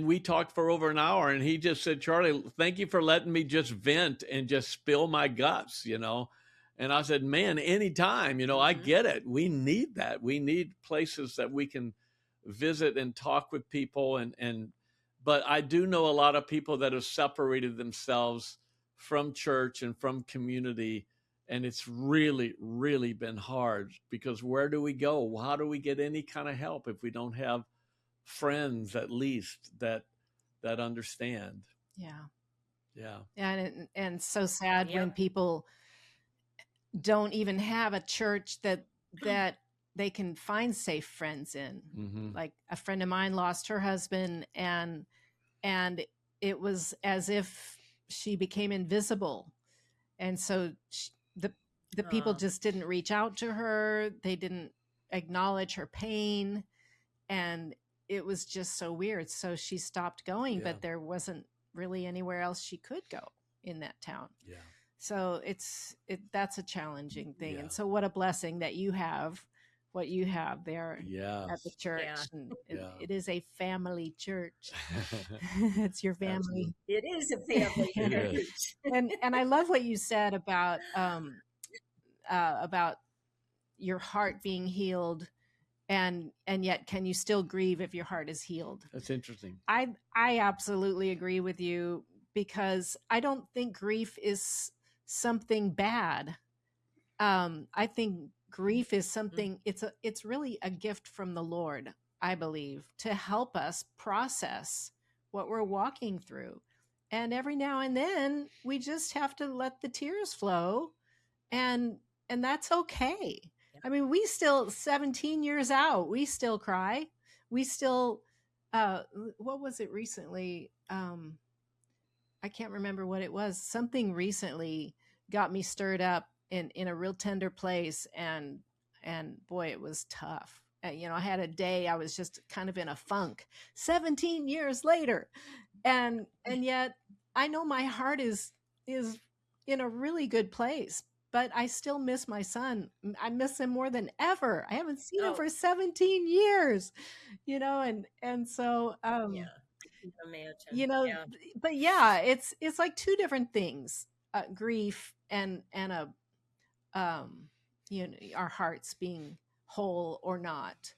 we talked for over an hour, and he just said, Charlie, thank you for letting me just vent and just spill my guts, And I said, man, anytime, I get it. We need that. We need places that we can visit and talk with people. But I do know a lot of people that have separated themselves from church and from community. And it's really, really been hard, because where do we go? How do we get any kind of help if we don't have friends, at least, that understand? Yeah. Yeah. And so sad when Yep. people don't even have a church that they can find safe friends in. Mm-hmm. Like a friend of mine lost her husband, and it was as if she became invisible. And so the people just didn't reach out to her. They didn't acknowledge her pain. And it was just so weird. So she stopped going, Yeah. but there wasn't really anywhere else she could go in that town. Yeah. So that's a challenging thing. Yeah. And so what a blessing that you have what you have there at the church. Yeah. And Yeah. it is a family church. It's your family. It is a family It is. church. And I love what you said about your heart being healed, and yet can you still grieve if your heart is healed? That's interesting. I absolutely agree with you, because I don't think grief is something bad. I think grief is something, it's really a gift from the Lord, I believe, to help us process what we're walking through. And every now and then we just have to let the tears flow, and that's okay. Yeah. I mean, we still 17 years out, we still cry. We still what was it recently? I can't remember what it was. Something recently got me stirred up in a real tender place, and boy, it was tough. I had a day I was just kind of in a funk 17 years later, and yet I know my heart is in a really good place, but I still miss my son. I miss him more than ever. I haven't seen him for 17 years, and so Yeah. Imagine. but yeah, it's like two different things, grief and a our hearts being whole or not.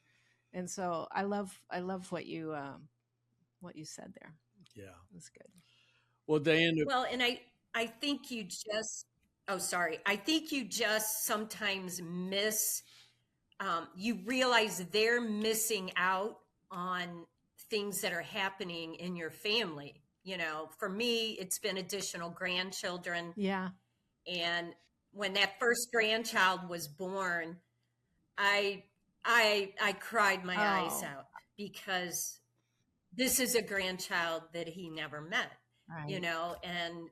And so I love what you said there. Yeah. It was good. Well, Diana. Well, and I think you just, I think you just sometimes miss, you realize they're missing out on things that are happening in your family. For me, it's been additional grandchildren. Yeah. And when that first grandchild was born, I cried my eyes out, because this is a grandchild that he never met, right. And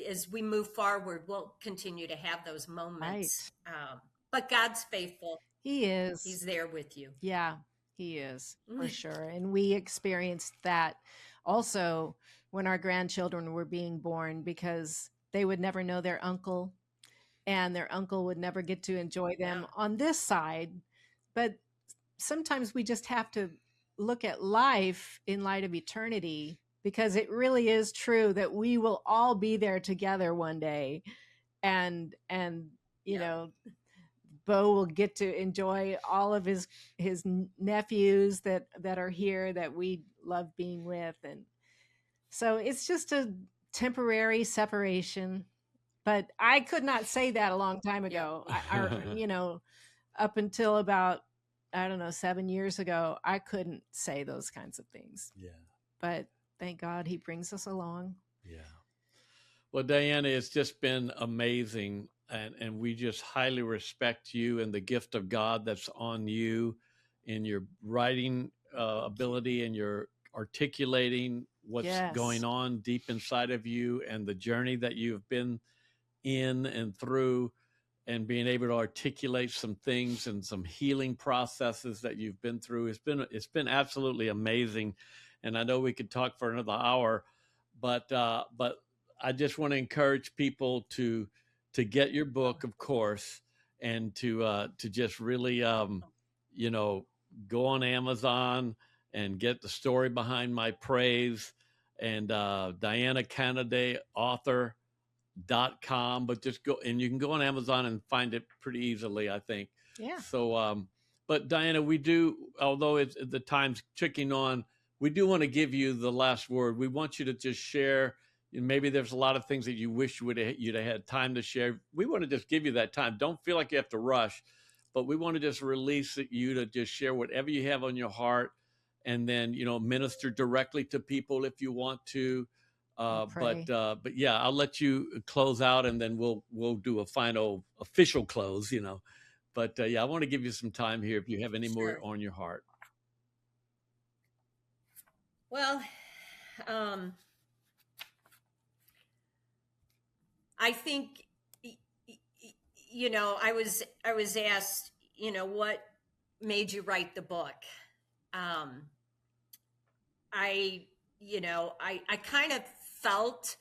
as we move forward, we'll continue to have those moments. Right. But God's faithful. He is. He's there with you. Yeah, he is, for sure. And we experienced that also when our grandchildren were being born, because they would never know their uncle, and their uncle would never get to enjoy them on this side. But sometimes we just have to look at life in light of eternity, because it really is true that we will all be there together one day. And you know, Bo will get to enjoy all of his nephews that are here that we love being with. And so it's just a temporary separation. But I could not say that a long time ago. Up until about, 7 years ago, I couldn't say those kinds of things. Yeah. But thank God he brings us along. Yeah. Well, Diana, it's just been amazing. And we just highly respect you and the gift of God that's on you in your writing ability and your articulating what's going on deep inside of you, and the journey that you've been in and through, and being able to articulate some things and some healing processes that you've been through. It's been absolutely amazing. And I know we could talk for another hour, but I just want to encourage people to get your book, of course, and to just really, go on Amazon and get The Story Behind My Praise, and Diana Kannady, author.com. But just go, and you can go on Amazon and find it pretty easily, I think. Yeah. So, but Diana, we do, although the time's ticking on, we do want to give you the last word. We want you to just share, maybe there's a lot of things that you wish you'd have had time to share. We want to just give you that time. Don't feel like you have to rush, but we want to just release you to just share whatever you have on your heart, and then minister directly to people if you want to. But yeah, I'll let you close out, and then we'll do a final official close. But yeah, I want to give you some time here if you have any more on your heart. Well, I think, I was asked, what made you write the book? I kind of felt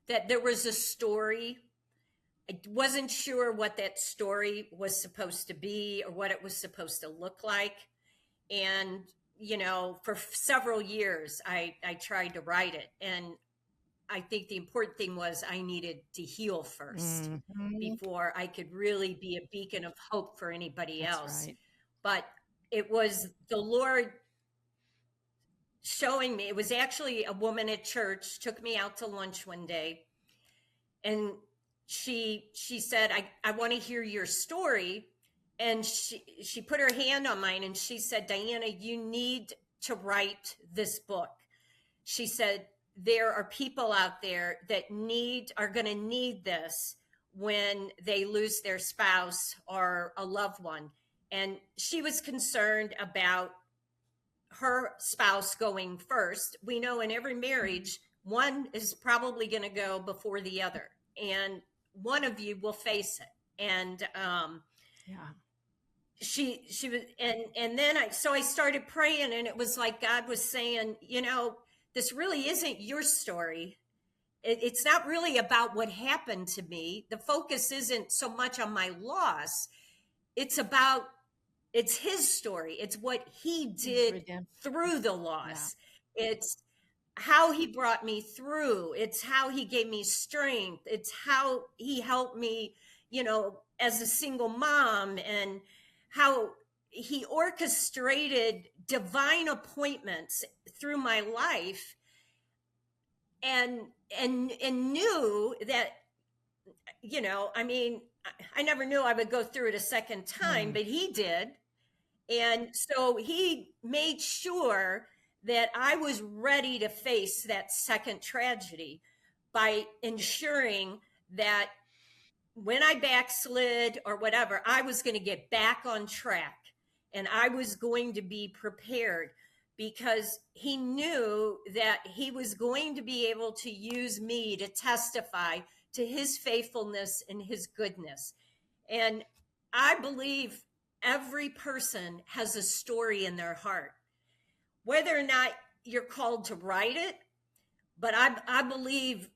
that there was a story. I wasn't sure what that story was supposed to be or what it was supposed to look like. And, for several years, I tried to write it. And I think the important thing was I needed to heal first before I could really be a beacon of hope for anybody else. Right. But it was the Lord showing me. It was actually a woman at church took me out to lunch one day, and she said, I want to hear your story. And she put her hand on mine and she said, Diana, you need to write this book. She said, there are people out there that are going to need this when they lose their spouse or a loved one. And she was concerned about her spouse going first. We know in every marriage, one is probably going to go before the other, and one of you will face it. And she was, and then I started praying, and it was like God was saying, this really isn't your story. It's not really about what happened to me. The focus isn't so much on my loss. It's his story. It's what he did through the loss. Yeah. It's how he brought me through. It's how he gave me strength. It's how he helped me, as a single mom, and how he orchestrated divine appointments through my life, and knew that, I never knew I would go through it a second time, but he did. And so he made sure that I was ready to face that second tragedy by ensuring that when I backslid or whatever, I was going to get back on track, and I was going to be prepared, because he knew that he was going to be able to use me to testify to his faithfulness and his goodness. And I believe every person has a story in their heart, whether or not you're called to write it. But I believe,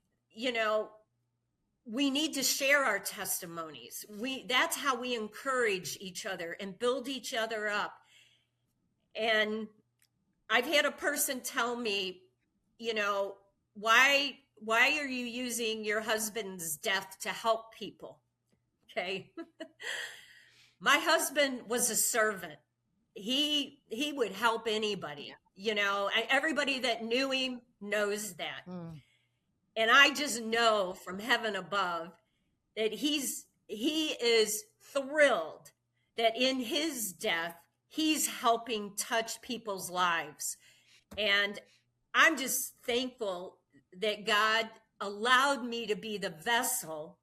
we need to share our testimonies. That's how we encourage each other and build each other up. And I've had a person tell me, why are you using your husband's death to help people? Okay. My husband was a servant. He would help anybody. Everybody that knew him knows that. And I just know from heaven above that he is thrilled that in his death, he's helping touch people's lives. And I'm just thankful that God allowed me to be the vessel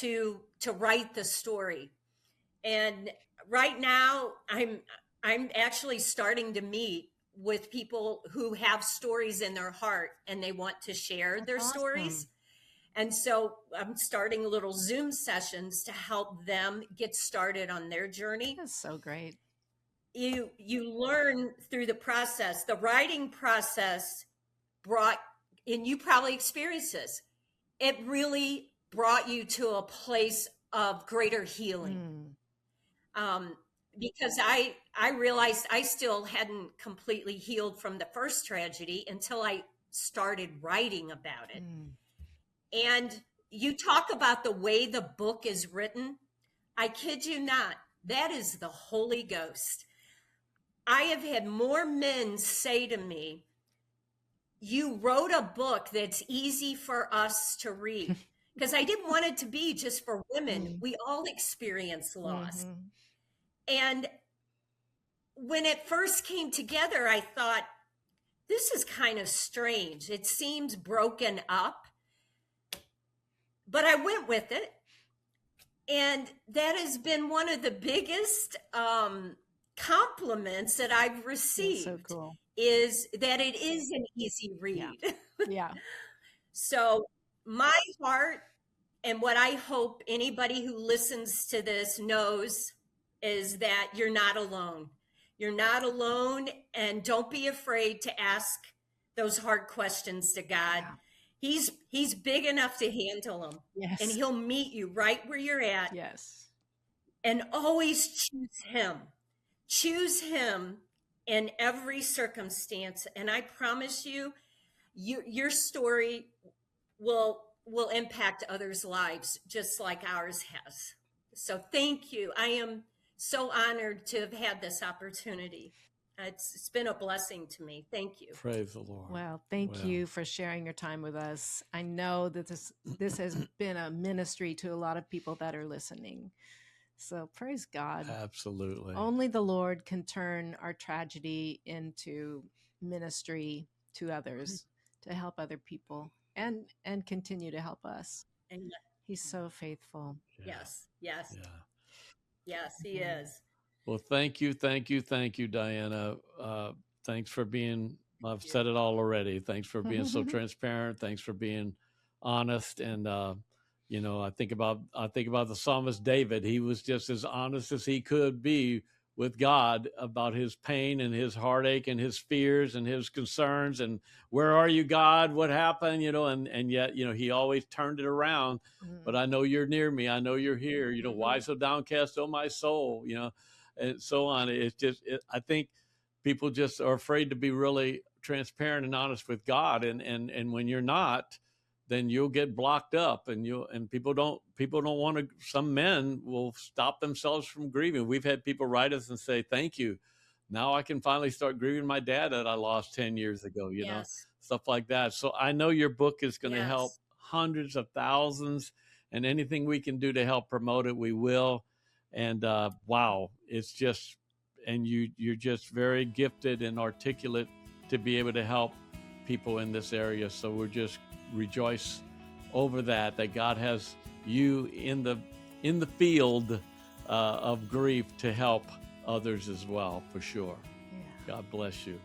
to write the story. And right now I'm actually starting to meet with people who have stories in their heart and they want to share their stories. And so I'm starting little Zoom sessions to help them get started on their journey. That's so great. You learn through the process. The writing process and you probably experienced this, it really brought you to a place of greater healing. Because I realized I still hadn't completely healed from the first tragedy until I started writing about it. And you talk about the way the book is written. I kid you not, that is the Holy Ghost. I have had more men say to me, you wrote a book that's easy for us to read, because I didn't want it to be just for women. We all experience loss. And when it first came together, I thought, this is kind of strange. It seems broken up, but I went with it. And that has been one of the biggest compliments that I've received. That's so cool. Is that it is an easy read. Yeah. So my heart, and what I hope anybody who listens to this knows, is that you're not alone. You're not alone, and don't be afraid to ask those hard questions to God. He's big enough to handle them. Yes. And he'll meet you right where you're at. Yes. And always choose him. Choose him in every circumstance. And I promise you, your story will impact others' lives just like ours has. So thank you. I am so honored to have had this opportunity. It's been a blessing to me. Thank you. Praise the Lord. Well, thank you for sharing your time with us. I know that this has been a ministry to a lot of people that are listening. So praise God. Absolutely. Only the Lord can turn our tragedy into ministry to others, to help other people, and continue to help us. And He's so faithful. Yes, yes. Yeah. Yes, he is. Well, thank you, Diana. Thanks for being, I've said it all already. Thanks for being so transparent. Thanks for being honest. And, I think about the psalmist David. He was just as honest as he could be with God about his pain and his heartache and his fears and his concerns. And where are you, God? What happened? And yet, he always turned it around. But I know you're near me. I know you're here. Why so downcast, oh my soul? And so on. It's just, I think people just are afraid to be really transparent and honest with God. And when you're not, then you'll get blocked up, and people don't want to. Some men will stop themselves from grieving. We've had people write us and say, thank you. Now I can finally start grieving my dad that I lost 10 years ago, stuff like that. So I know your book is going to help hundreds of thousands, and anything we can do to help promote it, we will. And wow, it's just, and you're just very gifted and articulate to be able to help people in this area. So we're just rejoice over that God has you in the field of grief to help others as well, for sure. God bless you.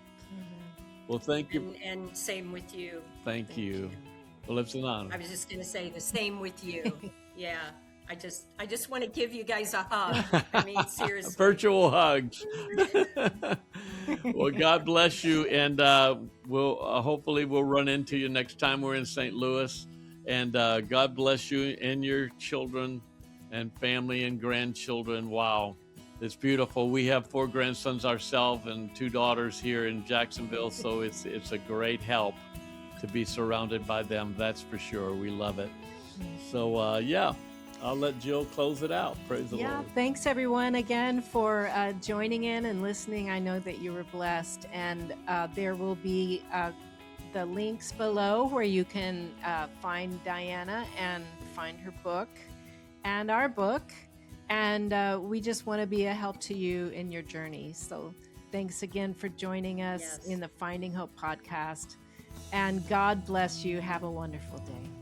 Well, thank you. And same with you. Thank you. Well, it's an honor. I was just going to say the same with you. Yeah. I just want to give you guys a hug. I mean, seriously. Virtual hugs. Well, God bless you. And we'll hopefully we'll run into you next time we're in St. Louis. And God bless you and your children and family and grandchildren. Wow. It's beautiful. We have 4 grandsons ourselves and 2 daughters here in Jacksonville. So it's a great help to be surrounded by them. That's for sure. We love it. So, I'll let Jill close it out. Praise the Lord. Thanks everyone again for joining in and listening. I know that you were blessed, and there will be the links below where you can find Diana and find her book and our book. And we just want to be a help to you in your journey. So thanks again for joining us in the Finding Hope podcast. And God bless you. Have a wonderful day.